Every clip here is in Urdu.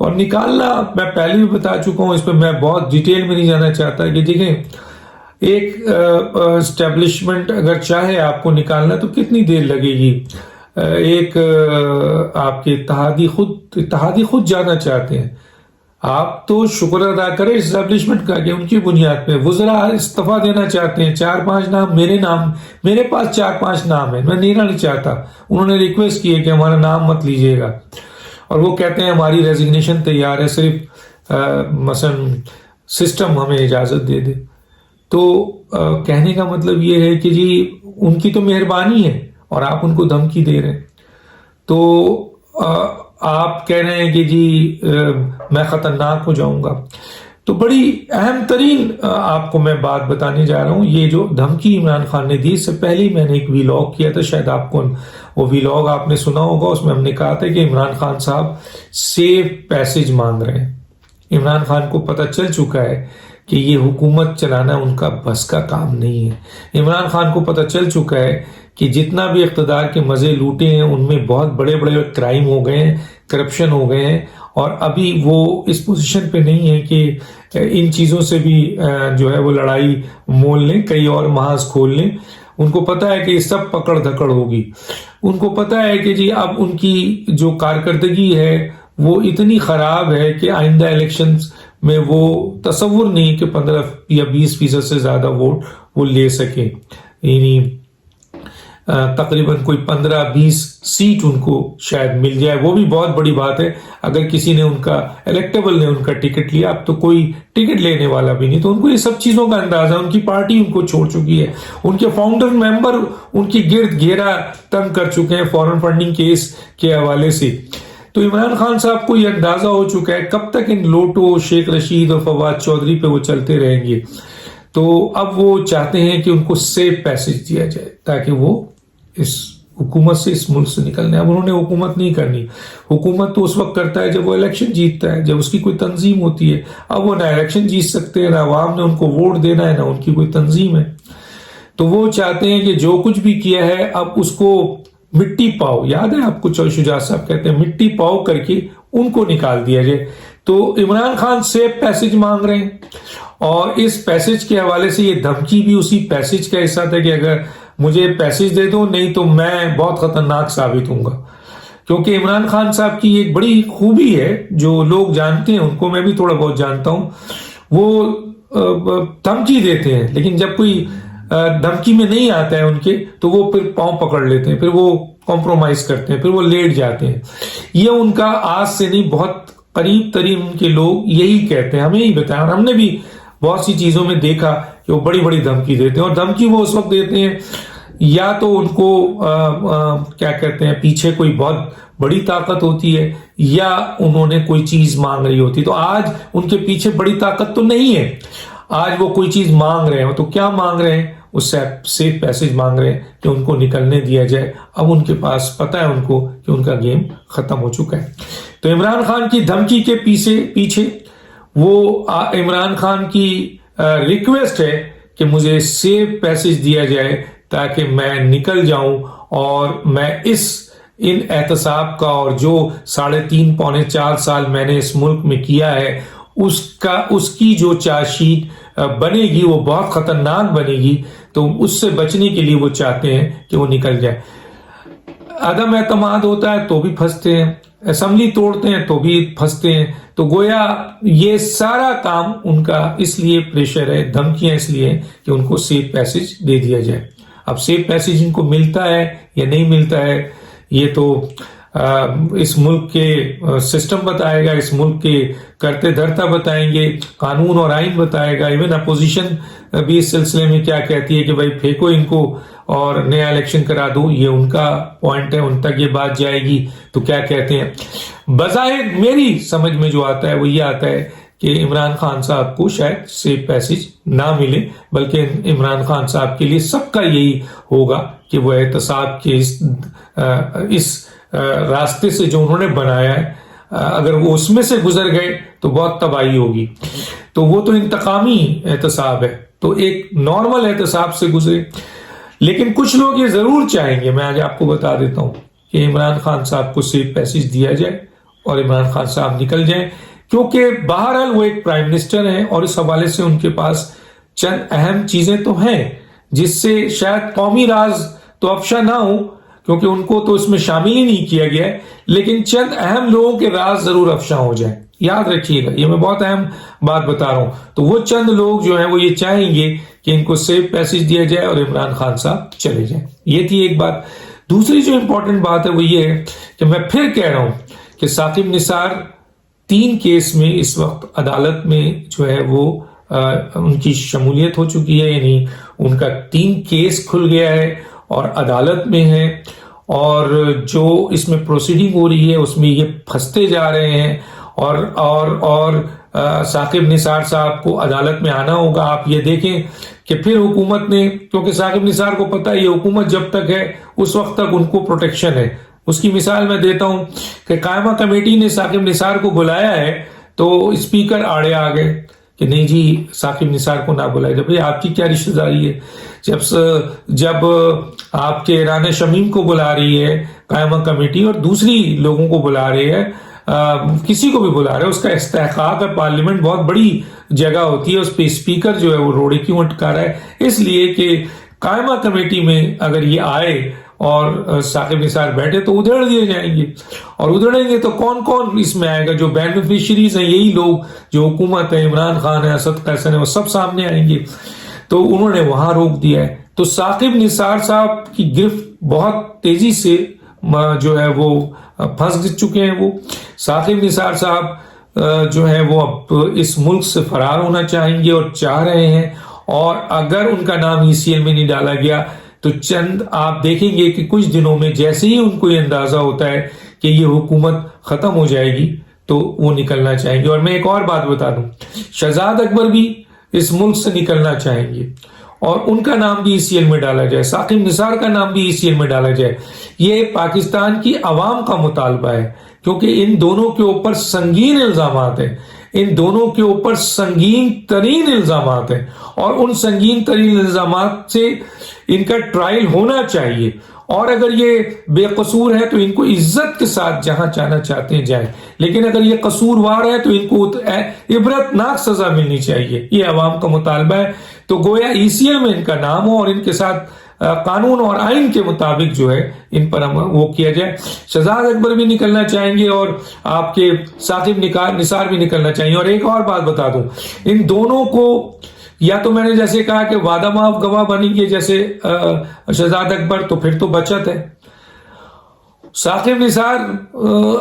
اور نکالنا میں پہلے بھی بتا چکا ہوں، اس پہ میں بہت ڈیٹیل میں نہیں جانا چاہتا کہ دیکھیں ایک اسٹیبلشمنٹ اگر چاہے آپ کو نکالنا تو کتنی دیر لگے گی. ایک آپ کے اتحادی خود جانا چاہتے ہیں. آپ تو شکر ادا کریں اسٹیبلشمنٹ کا کہ ان کی بنیاد پہ وزراء استعفیٰ دینا چاہتے ہیں. 4-5 نام میرے پاس 4-5 نام ہیں، میں لینا نہیں چاہتا. انہوں نے ریکویسٹ کی ہے کہ ہمارا نام مت لیجیے گا، اور وہ کہتے ہیں ہماری ریزگنیشن تیار ہے، صرف مثلا سسٹم ہمیں اجازت دے دے. تو کہنے کا مطلب یہ ہے کہ جی ان کی تو مہربانی ہے اور آپ ان کو دھمکی دے رہے ہیں. تو آپ کہہ رہے ہیں کہ جی میں خطرناک ہو جاؤں گا. تو بڑی اہم ترین آپ کو میں بات بتانے جا رہا ہوں. یہ جو دھمکی عمران خان نے دی، اس سے پہلے ہی میں نے ایک ویلاگ کیا تھا، شاید آپ کو وہ ویلاگ آپ نے سنا ہوگا. اس میں ہم نے کہا تھا کہ عمران خان صاحب سیف پیسج مانگ رہے ہیں. عمران خان کو پتہ چل چکا ہے کہ یہ حکومت چلانا ان کا بس کا کام نہیں ہے. عمران خان کو پتہ چل چکا ہے کہ جتنا بھی اقتدار کے مزے لوٹے ہیں ان میں بہت بڑے بڑے کرائم ہو گئے ہیں، کرپشن ہو گئے ہیں، اور ابھی وہ اس پوزیشن پہ نہیں ہے کہ ان چیزوں سے بھی جو ہے وہ لڑائی مول لیں، کئی اور محاذ کھول لیں. ان کو پتا ہے کہ یہ سب پکڑ دھکڑ ہوگی. ان کو پتا ہے کہ جی اب ان کی جو کارکردگی ہے وہ اتنی خراب ہے کہ آئندہ الیکشنز میں وہ تصور نہیں کہ 15 یا 20% سے زیادہ ووٹ وہ لے سکیں. یعنی تقریباً کوئی 15-20 سیٹ ان کو شاید مل جائے، وہ بھی بہت بڑی بات ہے. اگر کسی نے ان کا الیکٹیبل نے ان کا ٹکٹ لیا، اب تو کوئی ٹکٹ لینے والا بھی نہیں. تو ان کو یہ سب چیزوں کا اندازہ، ان کی پارٹی ان کو چھوڑ چکی ہے، ان کے فاؤنڈر ممبر ان کی گرد گھیرا تنگ کر چکے ہیں فورن فنڈنگ کیس کے حوالے سے. تو عمران خان صاحب کو یہ اندازہ ہو چکا ہے کب تک ان لوٹو، شیخ رشید اور فواد چودھری پہ وہ چلتے رہیں گے. تو اب وہ چاہتے ہیں کہ ان کو سیف پیسج دیا جائے تاکہ وہ اس حکومت سے، اس ملک سے نکلنے. اب انہوں نے حکومت نہیں کرنی. حکومت تو اس وقت کرتا ہے جب وہ الیکشن جیتتا ہے، جب اس کی کوئی تنظیم ہوتی ہے. اب وہ نہ الیکشن جیت سکتے ہیں، نہ عوام نے ان کو ووٹ دینا ہے، نہ ان کی کوئی تنظیم ہے. تو وہ چاہتے ہیں کہ جو کچھ بھی کیا ہے اب اس کو مٹی پاؤ، یاد ہے آپ کو شجاعت صاحب کہتے ہیں مٹی پاؤ کر کے ان کو نکال دیا جائے. تو عمران خان سیف پیسج مانگ رہے ہیں، اور اس پیسج کے حوالے سے یہ دھمکی بھی اسی پیسج کا حصہ تھا کہ اگر مجھے پیسج دے دو نہیں تو میں بہت خطرناک ثابت ہوں گا. کیونکہ عمران خان صاحب کی ایک بڑی خوبی ہے جو لوگ جانتے ہیں، ان کو میں بھی تھوڑا بہت جانتا ہوں، وہ دھمکی دیتے ہیں لیکن جب کوئی دھمکی میں نہیں آتا ہے ان کے تو وہ پھر پاؤں پکڑ لیتے ہیں، پھر وہ کمپرومائز کرتے ہیں، پھر وہ لیٹ جاتے ہیں. یہ ان کا آج سے نہیں، بہت قریب ترین ان کے لوگ یہی کہتے ہیں، ہمیں ہی بتایا، اور ہم نے بھی بہت سی چیزوں میں دیکھا کہ وہ بڑی بڑی دھمکی دیتے ہیں. اور دھمکی وہ اس وقت دیتے ہیں یا تو ان کو کیا کہتے ہیں پیچھے کوئی بہت بڑی طاقت ہوتی ہے، یا انہوں نے کوئی چیز مانگ رہی ہوتی. تو آج ان کے پیچھے بڑی طاقت تو نہیں ہے، آج وہ کوئی چیز مانگ رہے ہیں. تو کیا مانگ رہے ہیں؟ اس سے سیف پیسج مانگ رہے ہیں کہ ان کو نکلنے دیا جائے. اب ان کے پاس پتہ ہے ان کو کہ ان کا گیم ختم ہو چکا ہے. تو عمران خان کی دھمکی کے پیچھے وہ عمران خان کی ریکویسٹ ہے کہ مجھے سیف پیسج دیا جائے تاکہ میں نکل جاؤں، اور میں ان احتساب کا اور جو 3.5-4 سال میں نے اس ملک میں کیا ہے اس کی جو چارج شیٹ بنے گی وہ بہت خطرناک بنے گی. تو اس سے بچنے کے لیے وہ چاہتے ہیں کہ وہ نکل جائے. عدم اعتماد ہوتا ہے تو بھی پھنستے ہیں، اسمبلی توڑتے ہیں تو بھی پھنستے ہیں. تو گویا یہ سارا کام ان کا اس لیے پریشر ہے، دھمکیاں اس لیے کہ ان کو سیف پیسج دے دیا جائے. اب سیف پیسج ان کو ملتا ہے یا نہیں ملتا ہے یہ تو اس ملک کے سسٹم بتائے گا، اس ملک کے کرتے دھرتا بتائیں گے، قانون اور آئین بتائے گا. ایون اپوزیشن بھی اس سلسلے میں کیا کہتی ہے کہ بھائی پھینکو ان کو اور نیا الیکشن کرا دو، یہ ان کا پوائنٹ ہے، ان تک یہ بات جائے گی. تو کیا کہتے ہیں، بظاہر میری سمجھ میں جو آتا ہے وہ یہ آتا ہے کہ عمران خان صاحب کو شاید سیف پیسج نہ ملے، بلکہ عمران خان صاحب کے لیے سب کا یہی ہوگا کہ وہ احتساب کے اس راستے سے جو انہوں نے بنایا ہے اگر وہ اس میں سے گزر گئے تو بہت تباہی ہوگی. تو وہ تو انتقامی احتساب ہے، تو ایک نارمل احتساب سے گزرے. لیکن کچھ لوگ یہ ضرور چاہیں گے، میں آج آپ کو بتا دیتا ہوں، کہ عمران خان صاحب کو سیف پیسج دیا جائے اور عمران خان صاحب نکل جائیں، کیونکہ بہرحال وہ ایک پرائم منسٹر ہیں اور اس حوالے سے ان کے پاس چند اہم چیزیں تو ہیں جس سے شاید قومی راز تو افشا نہ ہو کیونکہ ان کو تو اس میں شامل ہی نہیں کیا گیا ہے، لیکن چند اہم لوگوں کے راز ضرور افشا ہو جائیں. یاد رکھیے گا، یہ میں بہت اہم بات بتا رہا ہوں. تو وہ چند لوگ جو ہیں وہ یہ چاہیں گے کہ ان کو سیف پیسج دیا جائے اور عمران خان صاحب چلے جائیں. یہ تھی ایک بات. دوسری جو امپورٹنٹ بات ہے وہ یہ ہے کہ میں پھر کہہ رہا ہوں کہ ثاقب نثار 3 کیس میں اس وقت عدالت میں جو ہے وہ ان کی شمولیت ہو چکی ہے، یعنی ان کا 3 کیس کھل گیا ہے اور عدالت میں ہے، اور جو اس میں پروسیڈنگ ہو رہی ہے اس میں یہ پھنستے جا رہے ہیں اور ثاقب نثار صاحب کو عدالت میں آنا ہوگا. آپ یہ دیکھیں کہ پھر حکومت نے، کیونکہ ثاقب نثار کو پتہ ہے یہ حکومت جب تک ہے اس وقت تک ان کو پروٹیکشن ہے. اس کی مثال میں دیتا ہوں کہ قائمہ کمیٹی نے ثاقب نثار کو بلایا ہے تو اسپیکر آڑے آ گئے کہ نہیں جی ثاقب نثار کو نہ بلائے. جب آپ کی کیا رشتہ داری ہے؟ جب آپ کے رانا شمیم کو بلا رہی ہے قائمہ کمیٹی اور دوسری لوگوں کو بلا رہی ہے، کسی کو بھی بلا رہے، اس کا استحقاق ہے. پارلیمنٹ بہت بڑی جگہ ہوتی ہے، اس پہ اسپیکر جو ہے وہ روڑے کیوں اٹکا رہا ہے؟ اس لیے کہ قائمہ کمیٹی میں اگر یہ آئے اور ثاقب نثار بیٹھے تو ادھڑ دیے جائیں گے، اور ادھڑیں گے تو کون اس میں آئے گا؟ جو بینیفیشریز ہیں یہی لوگ، جو حکومت ہے، عمران خان ہے، اسد قیصر ہے، وہ سب سامنے آئیں گے. تو انہوں نے وہاں روک دیا ہے. تو ثاقب نثار صاحب کی گرفت بہت تیزی سے جو ہے وہ پھنس چکے ہیں. وہ ثاقب نثار صاحب جو ہے وہ اب اس ملک سے فرار ہونا چاہیں گے اور چاہ رہے ہیں، اور اگر ان کا نام ECL میں نہیں ڈالا گیا تو چند آپ دیکھیں گے کہ کچھ دنوں میں جیسے ہی ان کو یہ اندازہ ہوتا ہے کہ یہ حکومت ختم ہو جائے گی تو وہ نکلنا چاہیں گے. اور میں ایک اور بات بتا دوں، شہزاد اکبر بھی اس ملک سے نکلنا چاہیں گے اور ان کا نام بھی ECL میں ڈالا جائے، ثاقب نثار کا نام بھی ECL میں ڈالا جائے. یہ پاکستان کی عوام کا مطالبہ ہے کیونکہ ان دونوں کے اوپر سنگین الزامات ہیں، ان دونوں کے اوپر سنگین ترین الزامات ہیں، اور ان سنگین ترین الزامات سے ان کا ٹرائل ہونا چاہیے. اور اگر یہ بے قصور ہے تو ان کو عزت کے ساتھ جہاں جانا چاہتے ہیں جائیں، لیکن اگر یہ قصوروار ہے تو ان کو عبرتناک سزا ملنی چاہیے. یہ عوام کا مطالبہ ہے. تو گویا ECL میں ان کا نام ہو اور ان کے ساتھ قانون اور آئین کے مطابق جو ہے ان پر وہ کیا جائے. شہزاد اکبر بھی نکلنا چاہیں گے اور آپ کے ثاقب نثار بھی نکلنا چاہیے. اور ایک اور بات بتا دوں، ان دونوں کو یا تو میں نے جیسے کہا کہ وعدہ معاف گواہ بنیں گے جیسے شہزاد اکبر، تو پھر تو بچت ہے. ثاقب نثار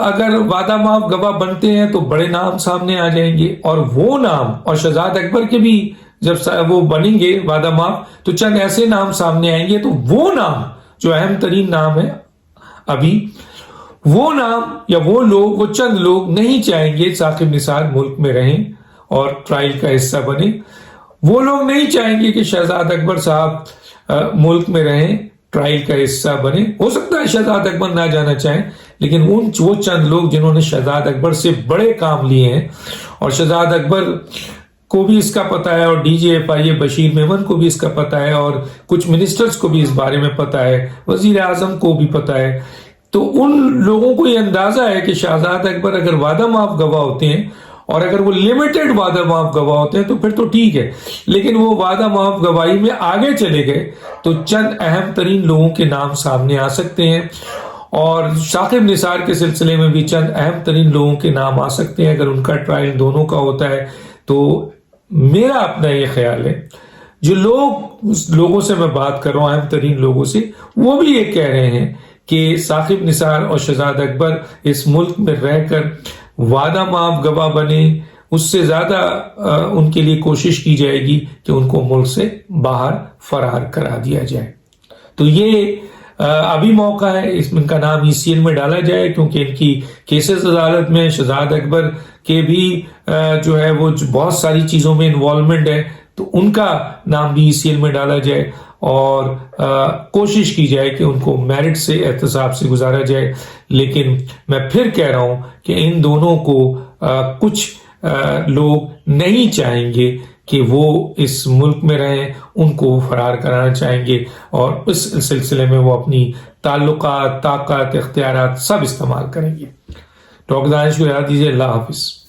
اگر وعدہ معاف گواہ بنتے ہیں تو بڑے نام سامنے آ جائیں گے، اور وہ نام، اور شہزاد اکبر کے بھی جب وہ بنیں گے وعدہ معاف تو چند ایسے نام سامنے آئیں گے، تو وہ نام جو اہم ترین نام ہے ابھی، وہ نام یا وہ لوگ، وہ چند لوگ نہیں چاہیں گے ثاقب نثار ملک میں رہیں اور ٹرائل کا حصہ بنے. وہ لوگ نہیں چاہیں گے کہ شہزاد اکبر صاحب ملک میں رہیں، ٹرائل کا حصہ بنے. ہو سکتا ہے شہزاد اکبر نہ جانا چاہیں، لیکن وہ چند لوگ جنہوں نے شہزاد اکبر سے بڑے کام لیے ہیں، اور شہزاد اکبر کو بھی اس کا پتہ ہے، اور DGFI بشیر میمن کو بھی اس کا پتہ ہے، اور کچھ منسٹرز کو بھی اس بارے میں پتہ ہے، وزیر اعظم کو بھی پتہ ہے. تو ان لوگوں کو یہ اندازہ ہے کہ شہزاد اکبر اگر وعدہ معاف گواہ ہوتے ہیں، اور اگر وہ لمیٹڈ وعدہ معاف گواہ ہوتے ہیں تو پھر تو ٹھیک ہے، لیکن وہ وعدہ معاف گواہی میں آگے چلے گئے تو چند اہم ترین لوگوں کے نام سامنے آ سکتے ہیں. اور ثاقب نثار کے سلسلے میں بھی چند اہم ترین لوگوں کے نام آ سکتے ہیں اگر ان کا ٹرائل دونوں کا ہوتا ہے. تو میرا اپنا یہ خیال ہے، جو لوگوں سے میں بات کر رہا ہوں، اہم ترین لوگوں سے، وہ بھی یہ کہہ رہے ہیں کہ ثاقب نثار اور شہزاد اکبر اس ملک میں رہ کر وعدہ معاف گواہ بنے، اس سے زیادہ ان کے لیے کوشش کی جائے گی کہ ان کو ملک سے باہر فرار کرا دیا جائے. تو یہ ابھی موقع ہے، اس میں ان کا نام ECL میں ڈالا جائے، کیونکہ ان کی کیسز عدالت میں، شہزاد اکبر کے بھی جو ہے وہ بہت ساری چیزوں میں انوالومنٹ ہے، تو ان کا نام بھی ECL میں ڈالا جائے اور کوشش کی جائے کہ ان کو میرٹ سے، احتساب سے گزارا جائے. لیکن میں پھر کہہ رہا ہوں کہ ان دونوں کو کچھ لوگ نہیں چاہیں گے کہ وہ اس ملک میں رہیں، ان کو فرار کرانا چاہیں گے، اور اس سلسلے میں وہ اپنی تعلقات، طاقت، اختیارات سب استعمال کریں گے. ڈاکٹر دانش کو یاد دیجیے. اللہ حافظ.